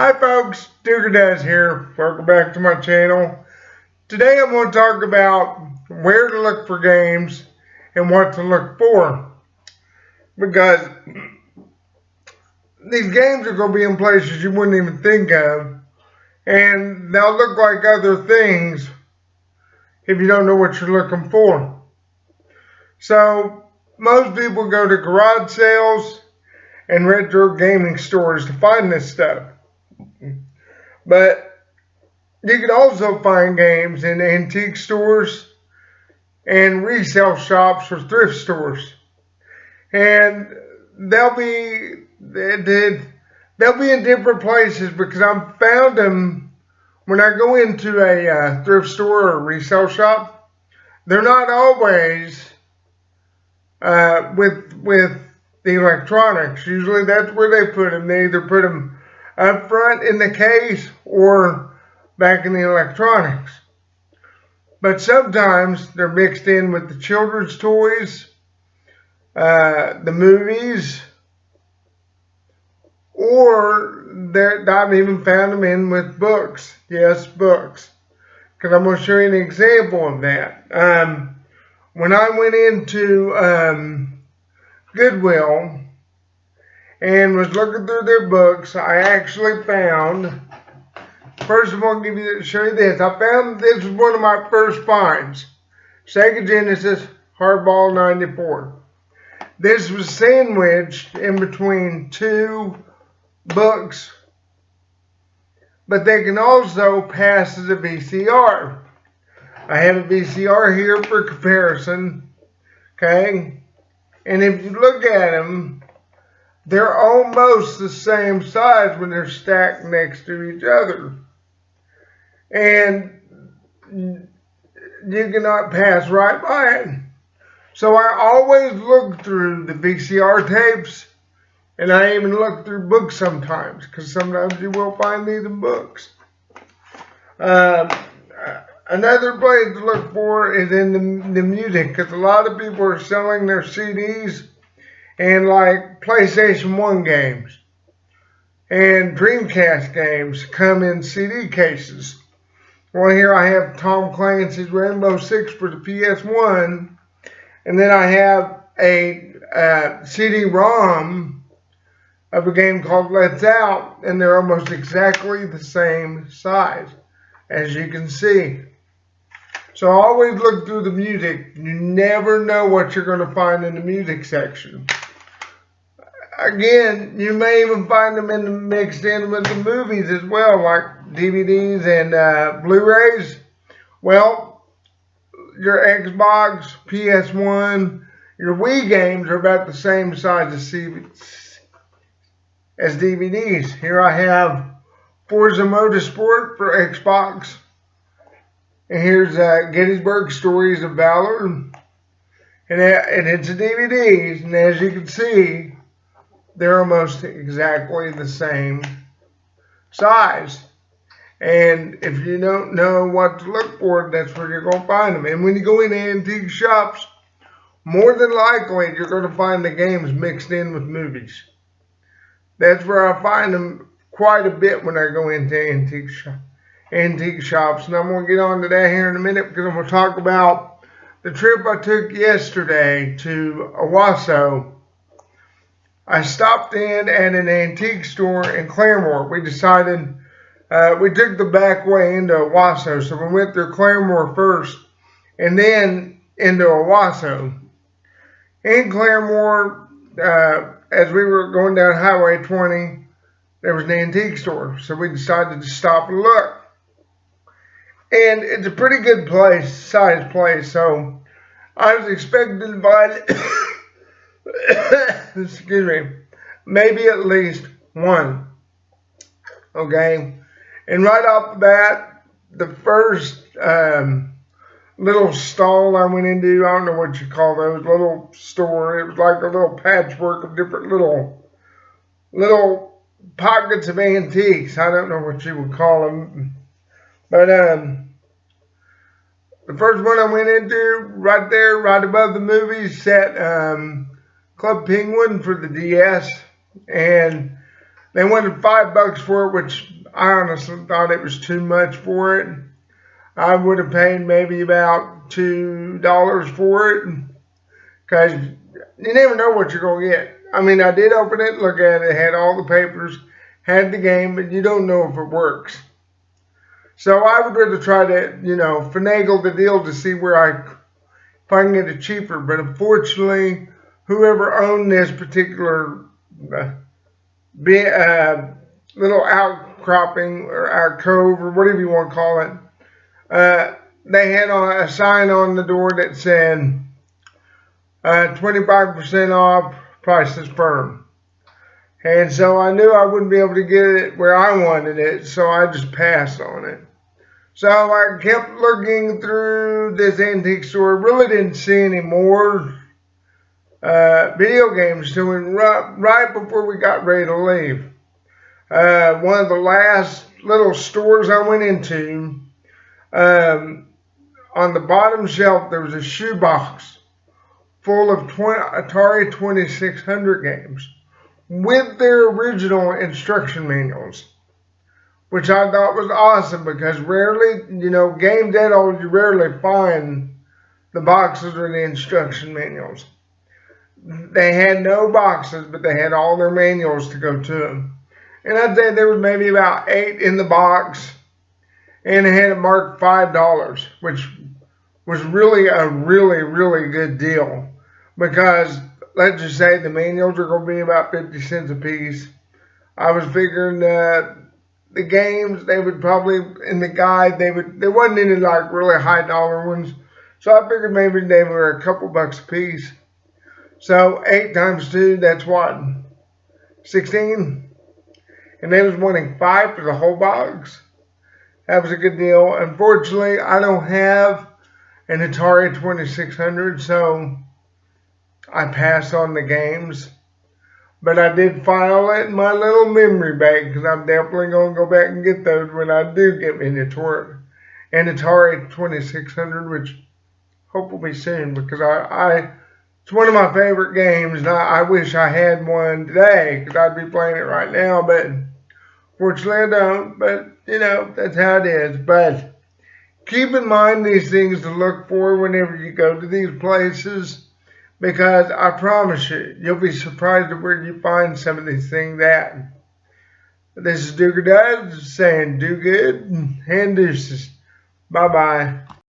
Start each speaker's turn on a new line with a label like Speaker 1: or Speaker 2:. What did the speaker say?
Speaker 1: Hi folks, Dooger here. Welcome back to my channel. Today I'm going to talk about where to look for games and what to look for. Because these games are going to be in places you wouldn't even think of. And they'll look like other things if you don't know what you're looking for. So most people go to garage sales and retro gaming stores to find this stuff. But you can also find games in antique stores and resale shops or thrift stores. And they'll be in different places because I've found them when I go into a thrift store or resale shop. They're not always with the electronics. Usually that's where they put them. They either put them up front in the case or back in the electronics. But sometimes they're mixed in with the children's toys, the movies, or I've even found them in with books. Yes, books. Because I'm going to show you an example of that. When I went into Goodwill and was looking through their books, I actually found, first of all, show you this. I found this was one of my first finds. Sega Genesis Hardball 94. This was sandwiched in between two books, but they can also pass as a VCR. I have a VCR here for comparison, okay? And if you look at them, they're almost the same size when they're stacked next to each other. And you cannot pass right by it. So I always look through the VCR tapes, and I even look through books sometimes, because sometimes you will find these in books. Another place to look for is in the music, because a lot of people are selling their CDs and like PlayStation 1 games and Dreamcast games come in CD cases. Well, here I have Tom Clancy's Rainbow Six for the PS1, and then I have a CD-ROM of a game called Let's Out, and they're almost exactly the same size, as you can see. So always look through the music. You never know what you're going to find in the music section. Again, you may even find them mixed in with the movies as well, like DVDs and Blu-rays. Well, your Xbox, PS1, your Wii games are about the same size as DVDs. Here I have Forza Motorsport for Xbox. And here's Gettysburg Stories of Valor. And it's a DVD. And as you can see, they're almost exactly the same size. And if you don't know what to look for, that's where you're going to find them. And when you go into antique shops, more than likely you're going to find the games mixed in with movies. That's where I find them quite a bit when I go into antique shops. And I'm going to get on to that here in a minute, because I'm going to talk about the trip I took yesterday to Owasso. I stopped in at an antique store in Claremore. We decided we took the back way into Owasso, so we went through Claremore first and then into Owasso. In Claremore, as we were going down Highway 20, there was an antique store, so we decided to stop and look. And it's a pretty good place, size place, so I was expecting to find, excuse me, maybe at least one, okay? And right off the bat, the first little stall I went into, I don't know what you call those, little store, it was like a little patchwork of different little pockets of antiques. I don't know what you would call them. But the first one I went into, right there, right above the movies, sat Club Penguin for the DS. And They wanted $5 for it, which I honestly thought it was too much for it. I would have paid maybe about $2 for it, because you never know what you're going to get. I mean, I did open it, look at it, had all the papers, had the game, but you don't know if it works. So I would rather try to, finagle the deal to see if I can get it cheaper. But unfortunately, whoever owned this particular little outcropping or outcove or whatever you want to call it, they had a sign on the door that said 25% off, prices firm. And so I knew I wouldn't be able to get it where I wanted it, so I just passed on it. So I kept looking through this antique store, really didn't see any more video games till right before we got ready to leave. One of the last little stores I went into, on the bottom shelf there was a shoebox full of Atari 2600 games with their original instruction manuals, which I thought was awesome, because rarely, games that old, you rarely find the boxes or the instruction manuals. They had no boxes, but they had all their manuals to go to them. And I'd say there was maybe about 8 in the box, and they had it marked $5, which was really a really good deal, because let's just say the manuals are going to be about 50 cents a piece. I was figuring that the games, they would probably, in the guide, there wasn't any like really high dollar ones. So I figured maybe they were a couple bucks a piece. So 8 times 2, that's what? 16? And they was wanting $5 for the whole box. That was a good deal. Unfortunately, I don't have an Atari 2600, so I passed on the games. But I did file it in my little memory bank, because I'm definitely going to go back and get those when I do get me an Atari 2600, which hope will be soon, because it's one of my favorite games, and I wish I had one today, because I'd be playing it right now, but fortunately I don't. But, that's how it is. But keep in mind these things to look for whenever you go to these places, because I promise you, you'll be surprised at where you find some of these things at. This is Dooger saying do good and deuces. Bye-bye.